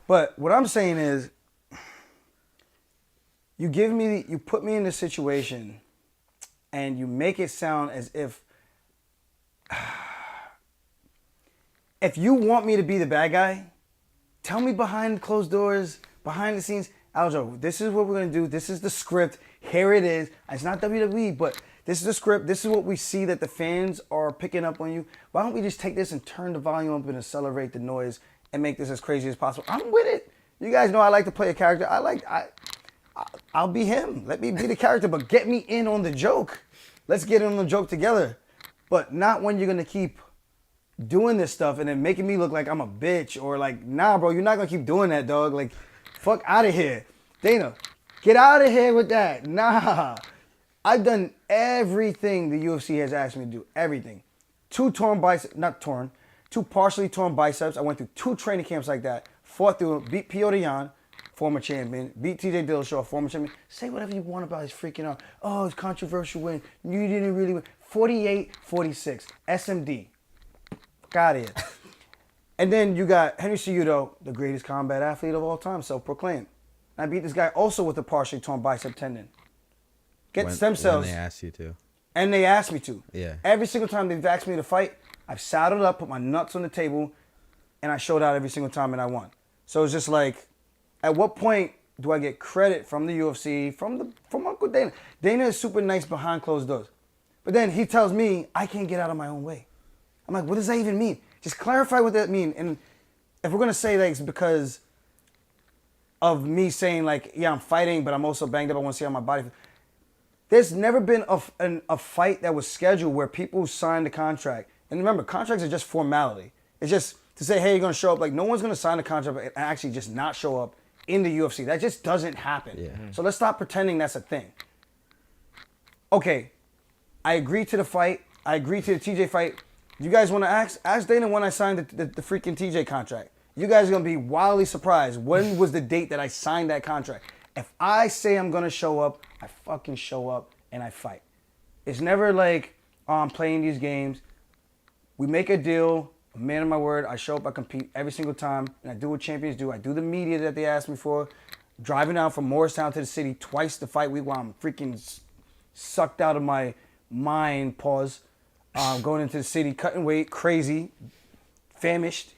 But what I'm saying is, you put me in this situation, and you make it sound as if you want me to be the bad guy, tell me behind closed doors, behind the scenes, Aljo, this is what we're gonna do. This is the script. Here it is. It's not WWE, but this is the script. This is what we see that the fans are picking up on you. Why don't we just take this and turn the volume up and accelerate the noise and make this as crazy as possible? I'm with it. You guys know I like to play a character. I'll be him. Let me be the character, but get me in on the joke. Let's get in on the joke together. But not when you're gonna keep doing this stuff and then making me look like I'm a bitch or like, nah, bro, you're not gonna keep doing that, dog. Like, fuck out of here. Dana, get out of here with that. Nah. I've done everything the UFC has asked me to do. Everything. Two partially torn biceps. I went through 2 training camps like that. Fought through them. Beat Piotr Jan, former champion. Beat TJ Dillashaw, former champion. Say whatever you want about his freaking arm. Oh, it's controversial win. You didn't really win. 48-46. SMD. Got it. And then you got Henry Cejudo, the greatest combat athlete of all time, self-proclaimed. I beat this guy also with a partially torn bicep tendon. Get stem cells. When they asked you to. And they asked me to. Yeah. Every single time they've asked me to fight, I've saddled up, put my nuts on the table, and I showed out every single time and I won. So it's just like, at what point do I get credit from the UFC, from Uncle Dana? Dana is super nice behind closed doors. But then he tells me I can't get out of my own way. I'm like, what does that even mean? Just clarify what that means. And if we're going to say that it's because of me saying like, yeah, I'm fighting, but I'm also banged up, I want to see how my body. There's never been a fight that was scheduled where people signed the contract. And remember, contracts are just formality. It's just to say, hey, you're going to show up. Like, no one's going to sign a contract and actually just not show up in the UFC. That just doesn't happen. Yeah. So let's stop pretending that's a thing. Okay, I agreed to the fight. I agreed to the TJ fight. You guys want to ask Dana when I signed the freaking TJ contract. You guys are going to be wildly surprised. When was the date that I signed that contract? If I say I'm going to show up, I fucking show up and I fight. It's never like, oh, I'm playing these games. We make a deal, a man of my word. I show up, I compete every single time, and I do what champions do. I do the media that they asked me for. Driving down from Morristown to the city twice the fight week while I'm freaking sucked out of my mind, pause. Going into the city, cutting weight, crazy, famished.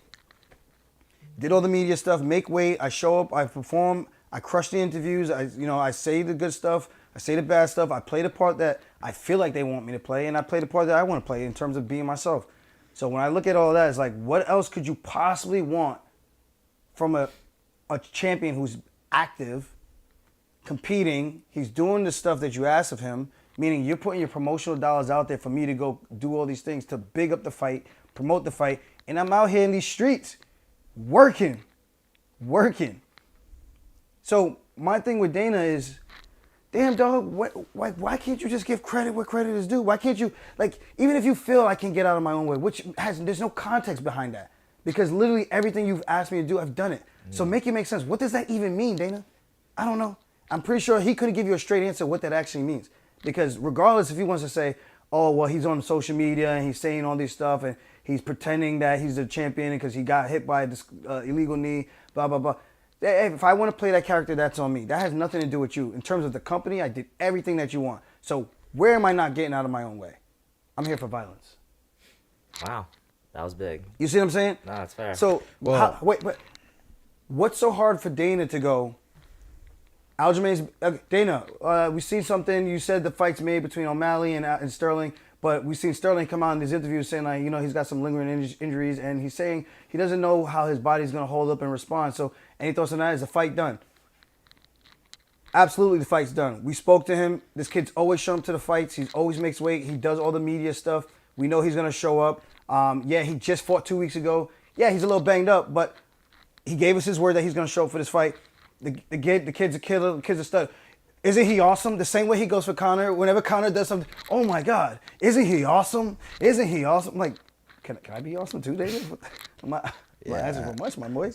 Did all the media stuff, make weight. I show up, I perform, I crush the interviews. I say the good stuff, I say the bad stuff. I play the part that I feel like they want me to play, and I play the part that I want to play in terms of being myself. So when I look at all that, it's like, what else could you possibly want from a champion who's active, competing? He's doing the stuff that you asked of him. Meaning you're putting your promotional dollars out there for me to go do all these things to big up the fight, promote the fight. And I'm out here in these streets working. So my thing with Dana is, damn, dog, why can't you just give credit where credit is due? Why can't you, like, even if you feel I can get out of my own way, there's no context behind that. Because literally everything you've asked me to do, I've done it. Yeah. So make it make sense. What does that even mean, Dana? I don't know. I'm pretty sure he couldn't give you a straight answer what that actually means. Because regardless if he wants to say, oh, well, he's on social media and he's saying all this stuff and he's pretending that he's the champion because he got hit by this illegal knee, blah, blah, blah. If I want to play that character, that's on me. That has nothing to do with you. In terms of the company, I did everything that you want. So where am I not getting out of my own way? I'm here for violence. Wow. That was big. You see what I'm saying? No, that's fair. So, what's so hard for Dana to go, Aljamain's, Dana, we've seen something. You said the fight's made between O'Malley and Sterling, but we've seen Sterling come out in these interviews saying, like, he's got some lingering injuries, and he's saying he doesn't know how his body's going to hold up and respond. So, any thoughts on that? Is the fight done? Absolutely, the fight's done. We spoke to him. This kid's always shown up to the fights. He always makes weight. He does all the media stuff. We know he's going to show up. He just fought 2 weeks ago. Yeah, he's a little banged up, but he gave us his word that he's going to show up for this fight. The kid's a killer. The kid's a stud. Isn't he awesome? The same way he goes for Conor. Whenever Conor does something, oh my God, isn't he awesome? Isn't he awesome? I'm like, can I be awesome too, David? Am I asking for much, my boys?